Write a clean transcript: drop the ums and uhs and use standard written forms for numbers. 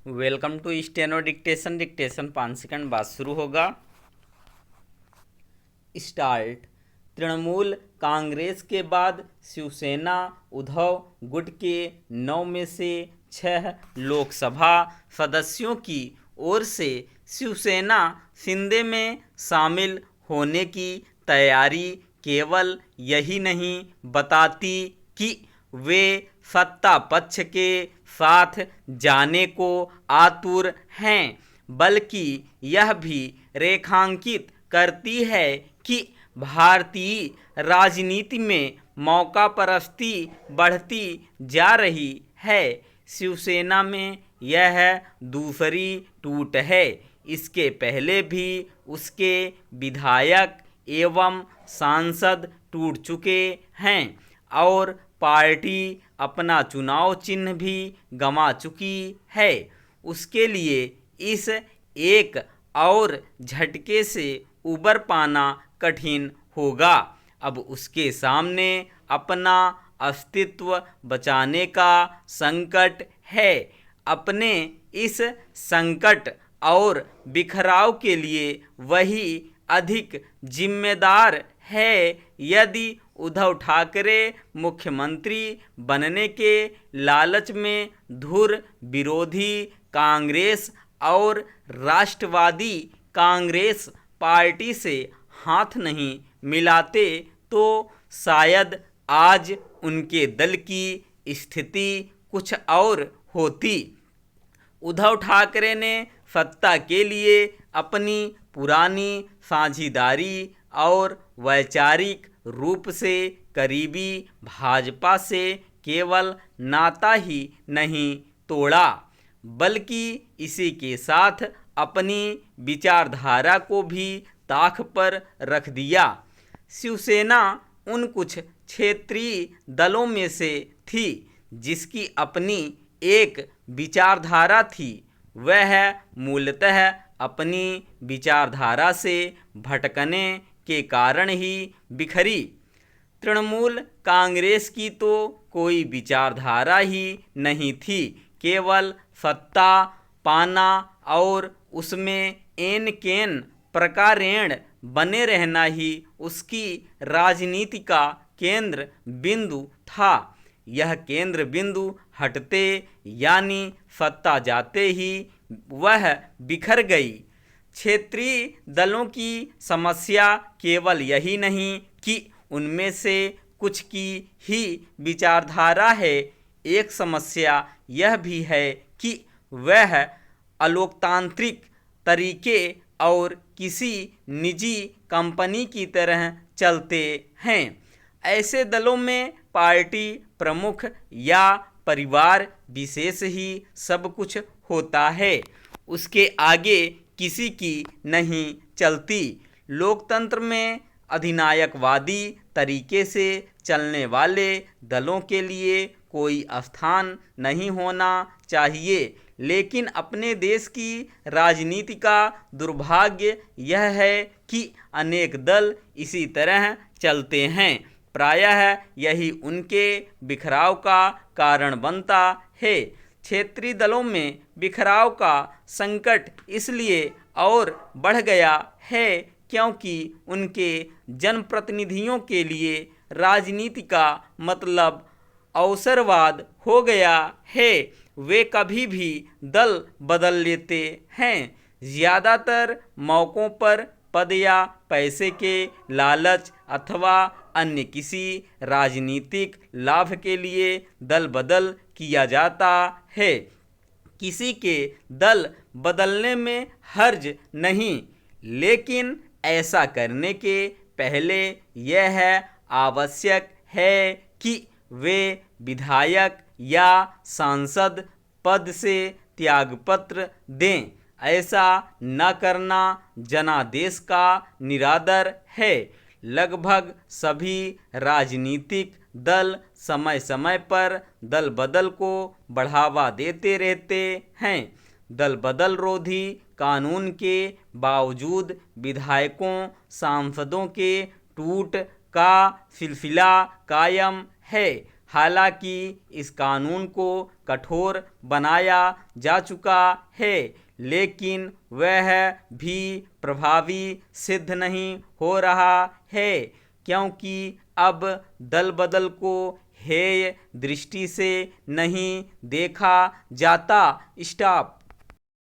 Welcome to steno dictation. 5 second बाद शुरू होगा। स्टार्ट। तृणमूल कांग्रेस के बाद शिवसेना उद्धव गुट के 9 में से 6 लोकसभा सदस्यों की ओर से शिवसेना शिंदे में शामिल होने की तैयारी केवल यही नहीं बताती कि वे सत्ता पक्ष के साथ जाने को आतुर हैं, बल्कि यह भी रेखांकित करती है कि भारतीय राजनीति में मौका परस्ती बढ़ती जा रही है। शिवसेना में यह दूसरी टूट है। इसके पहले भी उसके विधायक एवं सांसद टूट चुके हैं और पार्टी अपना चुनाव चिन्ह भी गंवा चुकी है। उसके लिए इस एक और झटके से उबर पाना कठिन होगा। अब उसके सामने अपना अस्तित्व बचाने का संकट है। अपने इस संकट और बिखराव के लिए वही अधिक जिम्मेदार है। यदि उद्धव ठाकरे मुख्यमंत्री बनने के लालच में धुर विरोधी कांग्रेस और राष्ट्रवादी कांग्रेस पार्टी से हाथ नहीं मिलाते तो शायद आज उनके दल की स्थिति कुछ और होती। उद्धव ठाकरे ने सत्ता के लिए अपनी पुरानी साझेदारी और वैचारिक रूप से करीबी भाजपा से केवल नाता ही नहीं तोड़ा, बल्कि इसी के साथ अपनी विचारधारा को भी ताक पर रख दिया। शिवसेना उन कुछ क्षेत्रीय दलों में से थी जिसकी अपनी एक विचारधारा थी। वह मूलतः अपनी विचारधारा से भटकने के कारण ही बिखरी। तृणमूल कांग्रेस की तो कोई विचारधारा ही नहीं थी, केवल सत्ता पाना और उसमें एन केन प्रकारेण बने रहना ही उसकी राजनीति का केंद्र बिंदु था। यह केंद्र बिंदु हटते यानी सत्ता जाते ही वह बिखर गई। क्षेत्रीय दलों की समस्या केवल यही नहीं कि उनमें से कुछ की ही विचारधारा है, एक समस्या यह भी है कि वह अलोकतांत्रिक तरीके और किसी निजी कंपनी की तरह चलते हैं। ऐसे दलों में पार्टी प्रमुख या परिवार विशेष ही सब कुछ होता है, उसके आगे किसी की नहीं चलती। लोकतंत्र में अधिनायकवादी तरीके से चलने वाले दलों के लिए कोई स्थान नहीं होना चाहिए, लेकिन अपने देश की राजनीति का दुर्भाग्य यह है कि अनेक दल इसी तरह चलते हैं। प्रायः यही उनके बिखराव का कारण बनता है। क्षेत्रीय दलों में बिखराव का संकट इसलिए और बढ़ गया है क्योंकि उनके जनप्रतिनिधियों के लिए राजनीति का मतलब अवसरवाद हो गया है। वे कभी भी दल बदल लेते हैं, ज़्यादातर मौक़ों पर पद या पैसे के लालच अथवा अन्य किसी राजनीतिक लाभ के लिए दल बदल किया जाता है। किसी के दल बदलने में हर्ज नहीं, लेकिन ऐसा करने के पहले यह आवश्यक है कि वे विधायक या सांसद पद से त्यागपत्र दें। ऐसा न करना जनादेश का निरादर है। लगभग सभी राजनीतिक दल समय समय पर दल बदल को बढ़ावा देते रहते हैं। दल बदल रोधी कानून के बावजूद विधायकों सांसदों के टूट का सिलसिला कायम है। हालांकि इस कानून को कठोर बनाया जा चुका है, लेकिन वह भी प्रभावी सिद्ध नहीं हो रहा है, क्योंकि अब दल बदल को हेय दृष्टि से नहीं देखा जाता। स्टॉप।